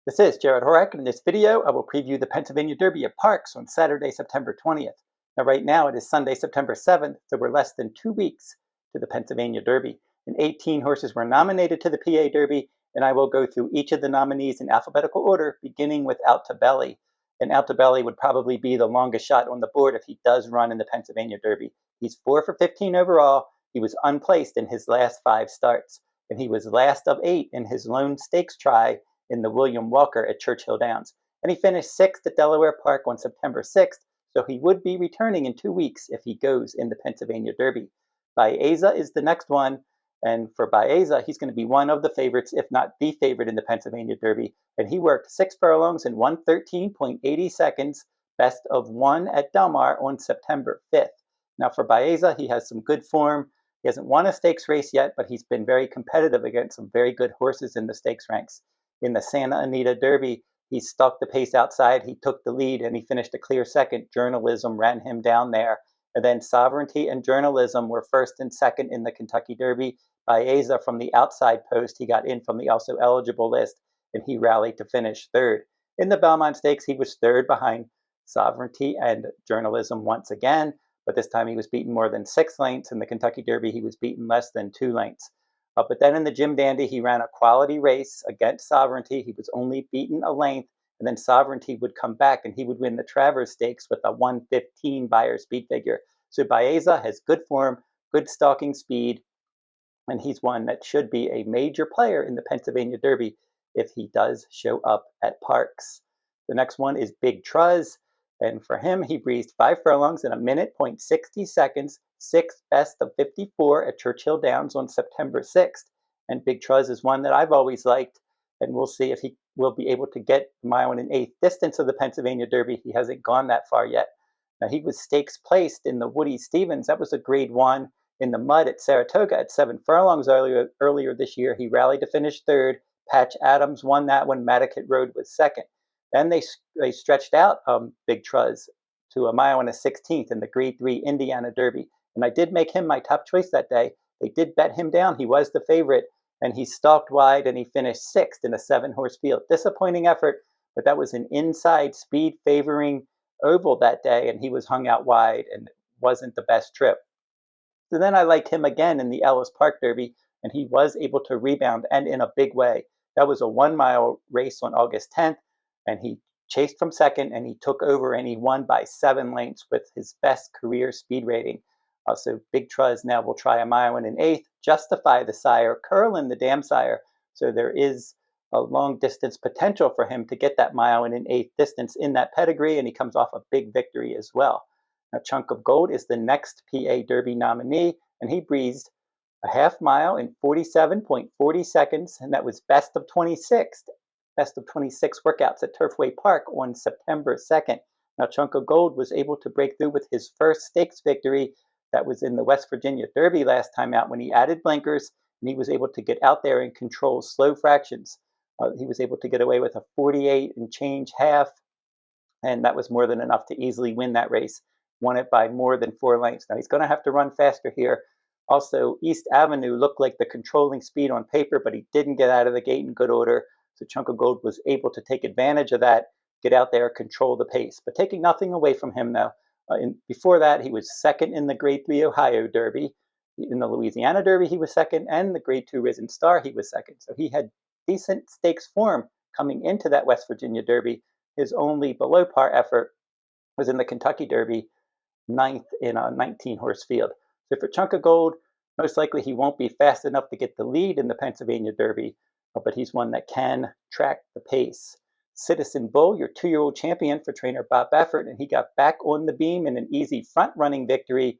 This is Jarrod Horak, and in this video I will preview the Pennsylvania Derby at Parx on Saturday, September 20th. Now right now it is Sunday, September 7th, so we're less than 2 weeks to the Pennsylvania Derby. And 18 horses were nominated to the PA Derby, and I will go through each of the nominees in alphabetical order, beginning with Altobelli. And Altobelli would probably be the longest shot on the board if he does run in the Pennsylvania Derby. He's 4 for 15 overall. He was unplaced in his last 5 starts, and he was last of 8 in his lone stakes try in the William Walker at Churchill Downs. And he finished 6th at Delaware Park on September 6th, so he would be returning in 2 weeks if he goes in the Pennsylvania Derby. Baeza is the next one, and for Baeza, he's going to be one of the favorites, if not the favorite in the Pennsylvania Derby. And he worked 6 furlongs in 1:13.80 seconds, best of 1 at Del Mar on September 5th. Now for Baeza, he has some good form. He hasn't won a stakes race yet, but he's been very competitive against some very good horses in the stakes ranks. In the Santa Anita Derby, he stalked the pace outside, he took the lead, and he finished a clear second. Journalism ran him down there. And then Sovereignty and Journalism were first and second in the Kentucky Derby. Baeza from the outside post, he got in from the also eligible list, and he rallied to finish third. In the Belmont Stakes, he was third behind Sovereignty and Journalism once again, but this time he was beaten more than 6 lengths. In the Kentucky Derby, he was beaten less than 2 lengths. But then in the Jim Dandy, he ran a quality race against Sovereignty. He was only beaten a length, and then Sovereignty would come back and he would win the Travers Stakes with a 1:15 Beyer speed figure. So Baeza has good form, good stalking speed, and he's one that should be a major player in the Pennsylvania Derby if he does show up at Parx. The next one is Big Truzz, and for him, he breezed 5 furlongs in 1:60 seconds, 6th best of 54 at Churchill Downs on September 6th. And Big Truzz is one that I've always liked, and we'll see if he will be able to get the mile and an eighth distance of the Pennsylvania Derby. He hasn't gone that far yet. Now, he was stakes placed in the Woody Stevens. That was a grade 1 in the mud at Saratoga at 7 furlongs earlier this year. He rallied to finish third. Patch Adams won that one. Madaket Road was second. Then they stretched out Big Truzz to a mile and a 16th in the grade 3 Indiana Derby. And I did make him my top choice that day. They did bet him down. He was the favorite, and he stalked wide, and he finished 6th in a 7-horse field. Disappointing effort, but that was an inside speed favoring oval that day, and he was hung out wide, and it wasn't the best trip. So then I liked him again in the Ellis Park Derby, and he was able to rebound, and in a big way. That was a 1-mile race on August 10th, and he chased from second, and he took over, and he won by 7 lengths with his best career speed rating. So Big Truzz now will try a mile and an eighth, Justify the sire, Curlin the dam sire. So there is a long distance potential for him to get that mile and an eighth distance in that pedigree, and he comes off a big victory as well. Now Chunk of Gold is the next PA Derby nominee, and he breezed a half mile in 47.40 seconds, and that was best of 26 workouts at Turfway Park on September 2nd. Now Chunk of Gold was able to break through with his first stakes victory. That was in the West Virginia Derby last time out when he added blinkers, and he was able to get out there and control slow fractions. He was able to get away with a 48 and change half, and that was more than enough to easily win that race. Won it by more than 4 lengths. Now he's going to have to run faster here. Also, East Avenue looked like the controlling speed on paper, but he didn't get out of the gate in good order. So Chunk of Gold was able to take advantage of that, get out there, control the pace. But taking nothing away from him, though. Before that, he was second in the Grade 3 Ohio Derby. In the Louisiana Derby, he was second, and the Grade 2 Risen Star, he was second. So he had decent stakes form coming into that West Virginia Derby. His only below par effort was in the Kentucky Derby, 9th in a 19-horse field. So for Chunk of Gold, most likely he won't be fast enough to get the lead in the Pennsylvania Derby, but he's one that can track the pace. Citizen Bull, your 2-year-old champion for trainer Bob Baffert, and he got back on the beam in an easy front-running victory,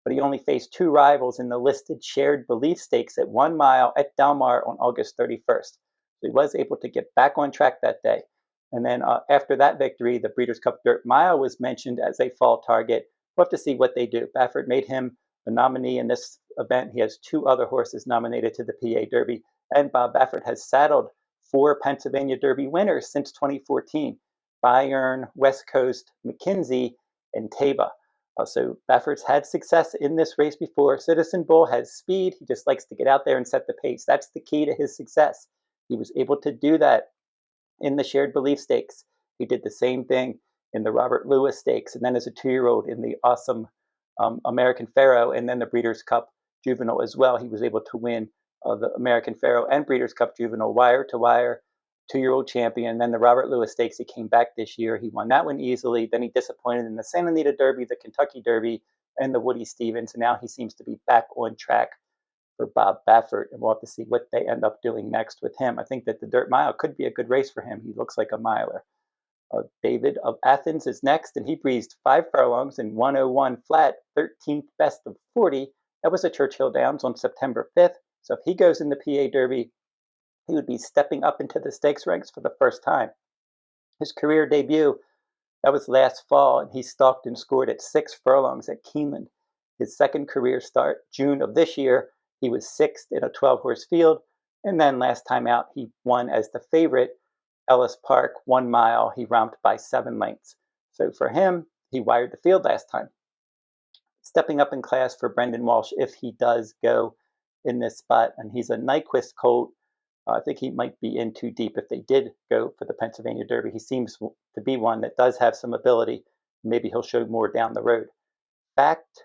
but he only faced 2 rivals in the listed Shared Belief Stakes at 1 mile at Del Mar on August 31st. So he was able to get back on track that day. And then after that victory, the Breeders' Cup Dirt Mile was mentioned as a fall target. We'll have to see what they do. Baffert made him the nominee in this event. He has 2 other horses nominated to the PA Derby, and Bob Baffert has saddled 4 Pennsylvania Derby winners since 2014, Bayern, West Coast, McKinsey, and Taba. So Baffert's had success in this race before. Citizen Bull has speed. He just likes to get out there and set the pace. That's the key to his success. He was able to do that In the Shared Belief Stakes, he did the same thing in the Robert Lewis Stakes, and then as a 2-year-old in the awesome American Pharaoh, and then the Breeders' Cup Juvenile as well. He was able to win the American Pharaoh and Breeders' Cup Juvenile wire to wire, 2-year-old champion. And then the Robert Lewis Stakes, he came back this year. He won that one easily. Then he disappointed in the Santa Anita Derby, the Kentucky Derby, and the Woody Stevens. And now he seems to be back on track for Bob Baffert, and we'll have to see what they end up doing next with him. I think that the Dirt Mile could be a good race for him. He looks like a miler. David of Athens is next, and he breezed 5 furlongs in 101 flat, 13th best of 40. That was at Churchill Downs on September 5th. So if he goes in the PA Derby, he would be stepping up into the stakes ranks for the first time. His career debut, that was last fall, and he stalked and scored at 6 furlongs at Keeneland. His second career start, June of this year, he was 6th in a 12-horse field, and then last time out, he won as the favorite. Ellis Park, 1 mile, he romped by 7 lengths. So for him, he wired the field last time. Stepping up in class for Brendan Walsh if he does go in this spot, and he's a Nyquist colt. I think he might be in too deep if they did go for the Pennsylvania Derby. He seems to be one that does have some ability. Maybe he'll show more down the road. Fact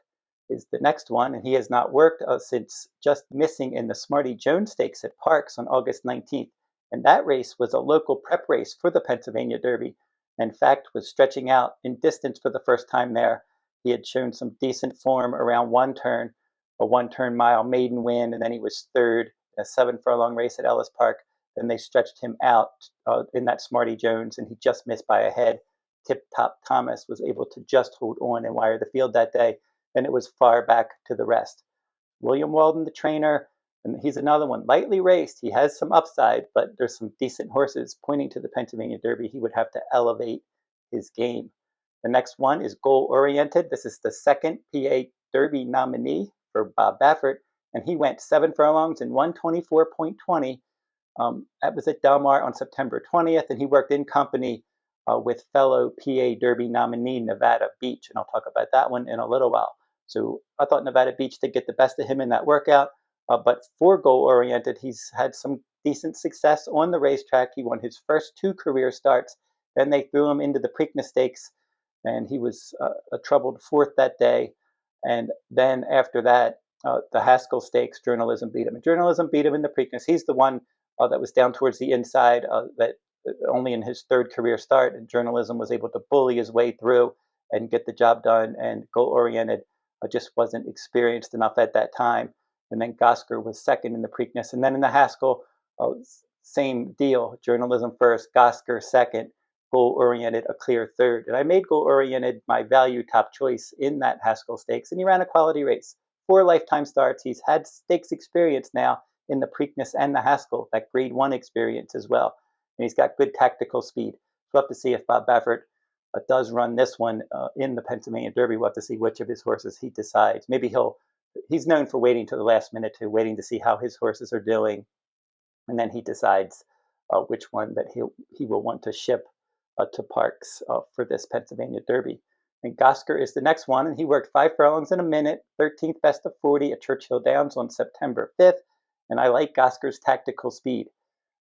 is the next one, and he has not worked since just missing in the Smarty Jones Stakes at Parx on August 19th. And that race was a local prep race for the Pennsylvania Derby. In fact, was stretching out in distance for the first time there. He had shown some decent form around one turn, a 1-turn mile maiden win, and then he was third in a 7-furlong race at Ellis Park. Then they stretched him out in that Smarty Jones, and he just missed by a head. Tip Top Thomas was able to just hold on and wire the field that day, and it was far back to the rest. William Walden, the trainer, and he's another one, lightly raced. He has some upside, but there's some decent horses pointing to the Pennsylvania Derby. He would have to elevate his game. The next one is Goal Oriented. This is the second PA Derby nominee for Bob Baffert, and he went 7 furlongs in 124.20. That was at Del Mar on September 20th, and he worked in company with fellow PA Derby nominee Nevada Beach, and I'll talk about that one in a little while. So I thought Nevada Beach did get the best of him in that workout. But for Goal Oriented, he's had some decent success on the racetrack. He won his first 2 career starts. Then they threw him into the Preakness Stakes, and he was a troubled 4th that day. And then after that, the Haskell Stakes, Journalism beat him. And Journalism beat him in the Preakness. He's the one that was down towards the inside, that only in his 3rd career start, and Journalism was able to bully his way through and get the job done. And Goal Oriented just wasn't experienced enough at that time. And then Gosger was 2nd in the Preakness. And then in the Haskell, same deal. Journalism first, Gosger 2nd, Goal Oriented a clear 3rd. And I made Goal Oriented my value top choice in that Haskell Stakes, and he ran a quality race. 4 lifetime starts. He's had stakes experience now in the Preakness and the Haskell, that grade 1 experience as well. And he's got good tactical speed. We'll have to see if Bob Baffert does run this one in the Pennsylvania Derby. We'll have to see which of his horses he decides. Maybe he's known for waiting to the last minute, waiting to see how his horses are doing, and then he decides which one that he will want to ship to Parx for this Pennsylvania Derby. And Gosger is the next one, and he worked 5 furlongs in a minute, 13th best of 40 at Churchill Downs on September 5th, and I like Gosger's tactical speed.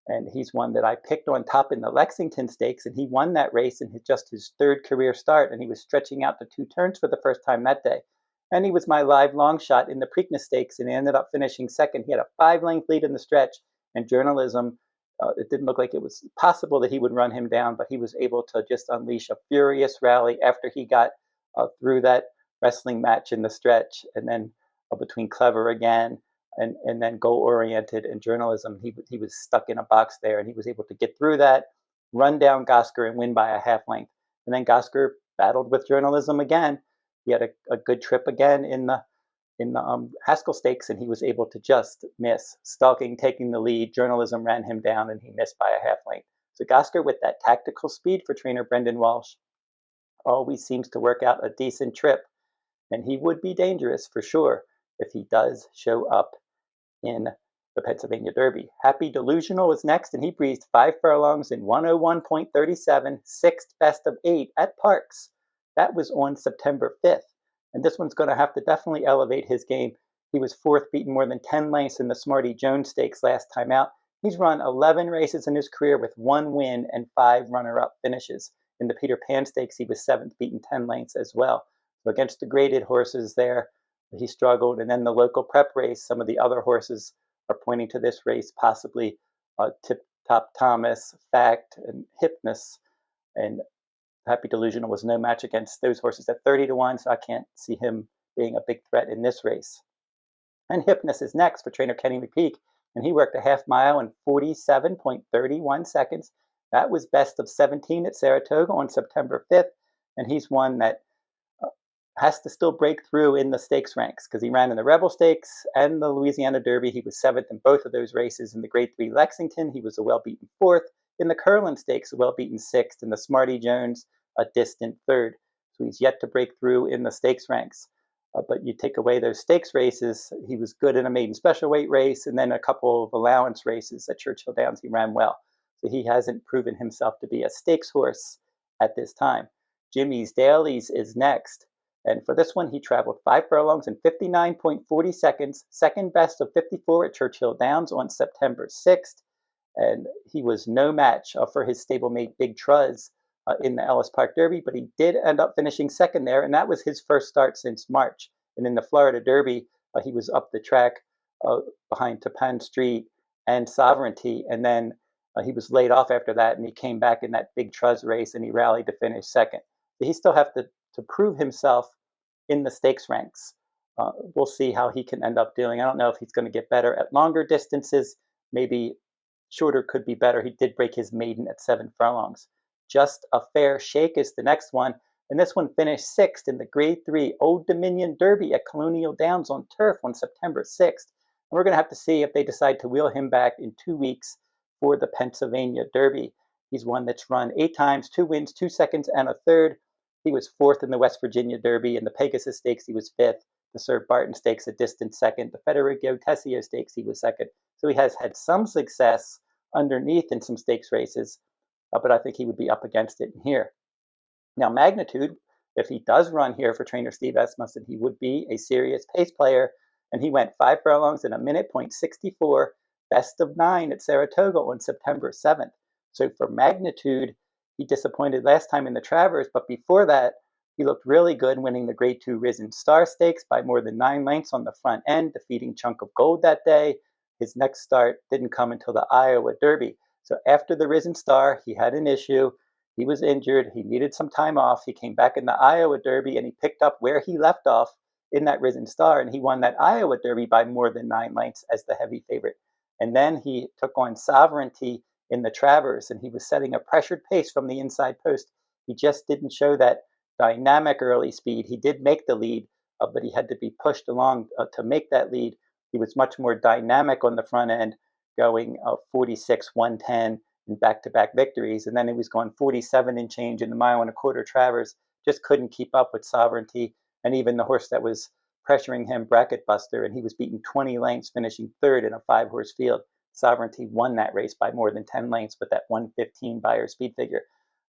And he's one that I picked on top in the Lexington Stakes, and he won that race in just his 3rd career start, and he was stretching out to 2 turns for the first time that day. And he was my live long shot in the Preakness Stakes, and he ended up finishing 2nd. He had a 5-length lead in the stretch, and Journalism, it didn't look like it was possible that he would run him down, but he was able to just unleash a furious rally after he got through that wrestling match in the stretch, and then between Clever again, and then Goal Oriented and Journalism, he was stuck in a box there, and he was able to get through that, run down Gosger, and win by a half length. And then Gosger battled with Journalism again. He had a good trip again in the Haskell Stakes, and he was able to just miss. Stalking, taking the lead, Journalism ran him down, and he missed by a half length. So Gosger, with that tactical speed for trainer Brendan Walsh, always seems to work out a decent trip, and he would be dangerous for sure if he does show up in the Pennsylvania Derby. Happy Delusional was next, and he breezed 5 furlongs in 101.37, 6th best of 8 at Parx. That was on September 5th. And this one's going to have to definitely elevate his game. He was 4th, beaten more than 10 lengths in the Smarty Jones Stakes last time out. He's run 11 races in his career with 1 win and 5 runner-up finishes. In the Peter Pan Stakes, he was 7th, beaten 10 lengths as well. So against the graded horses there, he struggled. And then the local prep race, some of the other horses are pointing to this race, possibly Tip Top Thomas, Fact, and Hypnus. And Happy Delusional was no match against those horses at 30-1, so I can't see him being a big threat in this race. And Hypnus is next for trainer Kenny McPeak, and he worked a half mile in 47.31 seconds. That was best of 17 at Saratoga on September 5th, and he's one that has to still break through in the stakes ranks because he ran in the Rebel Stakes and the Louisiana Derby. He was 7th in both of those races. In the Grade 3 Lexington, he was a well-beaten 4th. In the Curlin Stakes, a well-beaten 6th. In the Smarty Jones, a distant 3rd. So he's yet to break through in the stakes ranks. But you take away those stakes races, he was good in a maiden special weight race, and then a couple of allowance races at Churchill Downs, he ran well. So he hasn't proven himself to be a stakes horse at this time. Jimmy's Dailies is next. And for this one, he traveled 5 furlongs in 59.40 seconds, second best of 54 at Churchill Downs on September 6th. And he was no match for his stablemate Big Truzz in the Ellis Park Derby, but he did end up finishing second there, and that was his first start since March. And in the Florida Derby, he was up the track behind Tappan Street and Sovereignty, and then he was laid off after that, and he came back in that Big Truzz race, and he rallied to finish second. So he still has to prove himself in the stakes ranks. We'll see how he can end up doing. I don't know if he's going to get better at longer distances. Maybe shorter could be better. He did break his maiden at 7 furlongs. Just a Fair Shake is the next one, and this one finished 6th in the Grade 3 Old Dominion Derby at Colonial Downs on turf on September 6th. And we're going to have to see if they decide to wheel him back in 2 weeks for the Pennsylvania Derby. He's one that's run 8 times, 2 wins, 2 seconds, and a 3rd. He was 4th in the West Virginia Derby. In the Pegasus Stakes, he was 5th. The Sir Barton Stakes, a distant 2nd. The Federico Tessio Stakes, he was 2nd. So he has had some success underneath in some stakes races, but I think he would be up against it here. Now, Magnitude, if he does run here for trainer Steve Asmussen, he would be a serious pace player, and he went 5 furlongs in a minute .64, best of 9 at Saratoga on September 7th. So for Magnitude, he disappointed last time in the Travers, but before that, he looked really good, winning the Grade 2 Risen Star Stakes by more than 9 lengths on the front end, defeating Chunk of Gold that day. His next start didn't come until the Iowa Derby. So after the Risen Star, he had an issue. He was injured. He needed some time off. He came back in the Iowa Derby, and he picked up where he left off in that Risen Star, and he won that Iowa Derby by more than 9 lengths as the heavy favorite. And then he took on Sovereignty in the Travers, and he was setting a pressured pace from the inside post. He just didn't show that dynamic early speed. He did make the lead, but he had to be pushed along to make that lead. He was much more dynamic on the front end, going 46, 110 in back-to-back victories. And then he was going 47 and change in the mile and a quarter Travers. Just couldn't keep up with Sovereignty, and even the horse that was pressuring him, Bracket Buster, and he was beaten 20 lengths, finishing 3rd in a 5-horse field. Sovereignty won that race by more than 10 lengths with that 115 Beyer speed figure.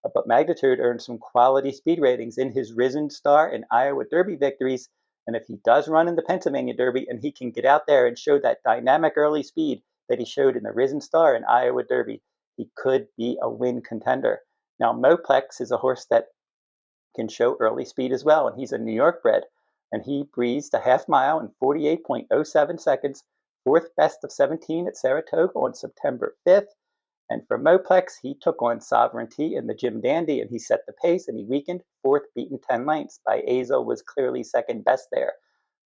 But Magnitude earned some quality speed ratings in his Risen Star and Iowa Derby victories. And if he does run in the Pennsylvania Derby and he can get out there and show that dynamic early speed that he showed in the Risen Star and Iowa Derby, he could be a win contender. Now, Moplex is a horse that can show early speed as well, and he's a New York bred. And he breezed a half mile in 48.07 seconds, 4th best of 17 at Saratoga on September 5th. And for Moplex, he took on Sovereignty in the Jim Dandy, and he set the pace, and he weakened, 4th, beaten 10 lengths. Baeza was clearly second best there.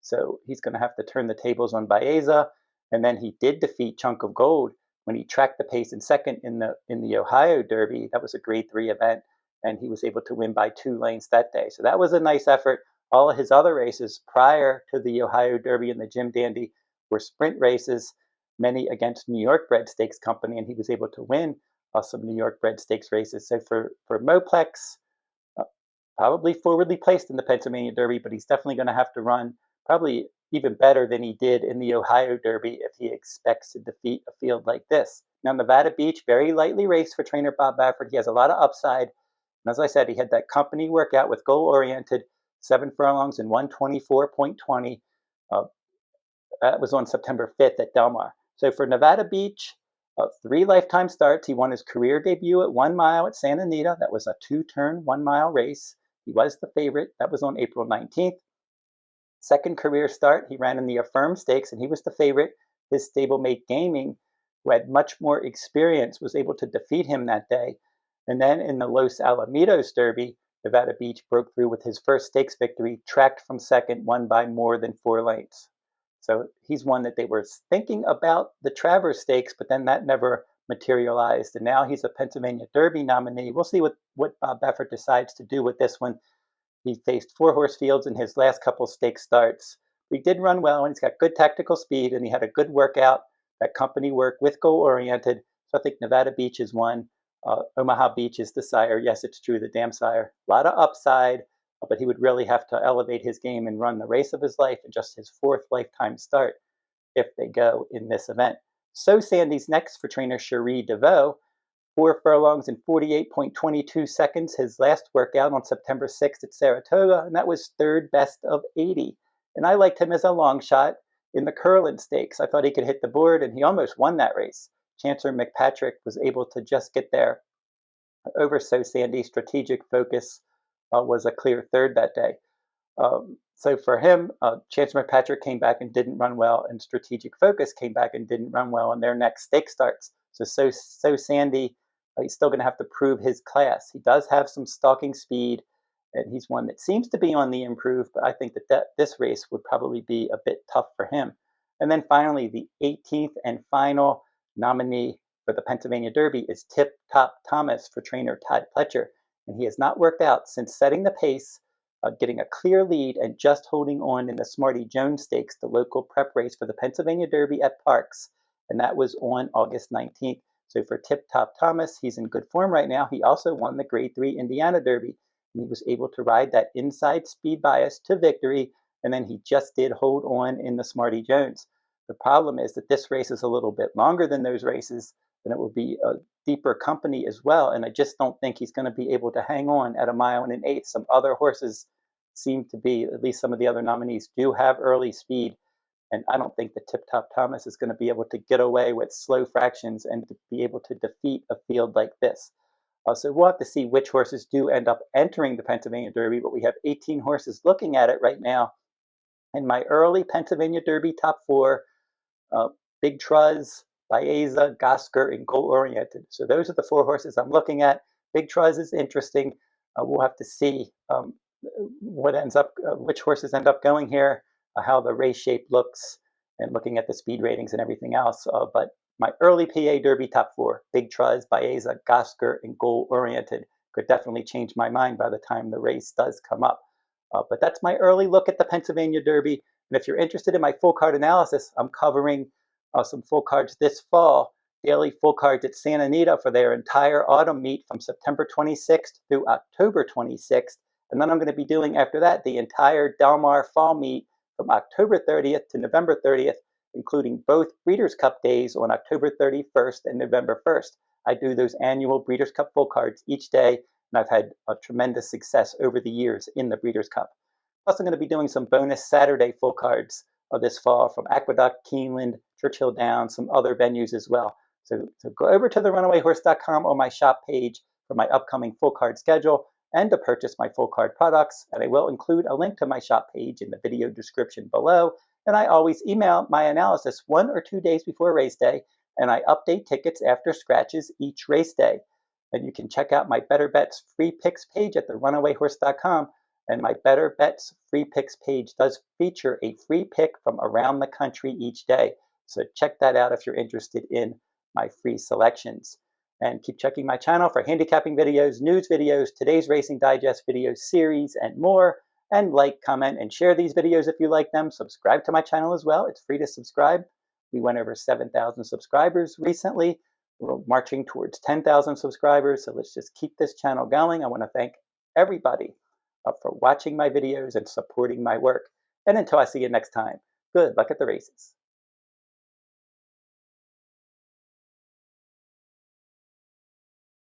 So he's going to have to turn the tables on Baeza. And then he did defeat Chunk of Gold when he tracked the pace in second in the Ohio Derby. That was a Grade 3 event, and he was able to win by 2 lengths that day. So that was a nice effort. All of his other races prior to the Ohio Derby and the Jim Dandy were sprint races, many against New York bred stakes company, and he was able to win some New York bred stakes races. So for Moplex, probably forwardly placed in the Pennsylvania Derby, but he's definitely going to have to run probably even better than he did in the Ohio Derby if he expects to defeat a field like this. Now, Nevada Beach, very lightly raced for trainer Bob Baffert. He has a lot of upside. And as I said, he had that company workout with goal-oriented, 7 furlongs in 124.20. That was on September 5th at Del Mar. So for Nevada Beach, 3 lifetime starts. He won his career debut at 1 mile at Santa Anita. That was a 2-turn, 1 mile race. He was the favorite. That was on April 19th. Second career start, he ran in the Affirm Stakes, and he was the favorite. His stablemate Gaming, who had much more experience, was able to defeat him that day. And then in the Los Alamitos Derby, Nevada Beach broke through with his first stakes victory, tracked from second, won by more than 4 lengths. So he's one that they were thinking about the Travers Stakes, but then that never materialized. And now he's a Pennsylvania Derby nominee. We'll see what Bob Baffert decides to do with this one. He faced 4-horse fields in his last couple stake starts. He did run well, and he's got good tactical speed, and he had a good workout, that company work with goal-oriented. So I think Nevada Beach is one. Omaha Beach is the sire. Yes, it's true, the damn sire. A lot of upside, but he would really have to elevate his game and run the race of his life in just his 4th lifetime start if they go in this event. So Sandy's next for trainer Cherie DeVoe. 4 furlongs in 48.22 seconds, his last workout on September 6th at Saratoga, and that was 3rd best of 80. And I liked him as a long shot in the Curlin Stakes. I thought he could hit the board, and he almost won that race. Chancer McPatrick was able to just get there. Over So Sandy, Strategic Focus was a clear 3rd that day. So for him, Chancer McPatrick came back and didn't run well, and Strategic Focus came back and didn't run well in their next stake starts. So Sandy, he's still going to have to prove his class. He does have some stalking speed, and he's one that seems to be on the improve, but I think that this race would probably be a bit tough for him. And then finally, the 18th and final nominee for the Pennsylvania Derby is Tip Top Thomas for trainer Todd Pletcher. And he has not worked out since setting the pace, getting a clear lead, and just holding on in the Smarty Jones Stakes, the local prep race for the Pennsylvania Derby at Parx. And that was on August 19th. So for Tip Top Thomas, he's in good form right now. He also won the Grade 3 Indiana Derby. And he was able to ride that inside speed bias to victory, and then he just did hold on in the Smarty Jones. The problem is that this race is a little bit longer than those races, and it will be a deeper company as well, and I just don't think he's going to be able to hang on at 1 mile and 1/8. Some other horses seem to be, at least some of the other nominees, do have early speed, and I don't think that Tip Top Thomas is going to be able to get away with slow fractions and to be able to defeat a field like this. So we'll have to see which horses do end up entering the Pennsylvania Derby, but we have 18 horses looking at it right now. In my early Pennsylvania Derby top 4, Big Truzz, Baeza, Gosger, and Goal Oriented. So those are the 4 horses I'm looking at. Big Truzz is interesting. We'll have to see which horses end up going here, how the race shape looks, and looking at the speed ratings and everything else. But my early PA Derby top 4, Big Truzz, Baeza, Gosger, and Goal Oriented, could definitely change my mind by the time the race does come up. But that's my early look at the Pennsylvania Derby. And if you're interested in my full card analysis, I'm covering some full cards this fall, daily full cards at Santa Anita for their entire autumn meet from September 26th through October 26th. And then I'm going to be doing after that the entire Del Mar fall meet from October 30th to November 30th, including both Breeders' Cup days on October 31st and November 1st. I do those annual Breeders' Cup full cards each day, and I've had a tremendous success over the years in the Breeders' Cup. Plus, I'm going to be doing some bonus Saturday full cards this fall from Aqueduct, Keeneland, Churchill Downs, some other venues as well. So go over to therunawayhorse.com on my shop page for my upcoming full card schedule and to purchase my full card products. And I will include a link to my shop page in the video description below. And I always email my analysis 1 or 2 days before race day, and I update tickets after scratches each race day. And you can check out my Better Bets free picks page at therunawayhorse.com. And my Better Bets free picks page does feature a free pick from around the country each day. So check that out if you're interested in my free selections. And keep checking my channel for handicapping videos, news videos, today's Racing Digest video series, and more. And like, comment, and share these videos if you like them. Subscribe to my channel as well. It's free to subscribe. We went over 7,000 subscribers recently. We're marching towards 10,000 subscribers. So let's just keep this channel going. I want to thank everybody for watching my videos and supporting my work. And until I see you next time, good luck at the races.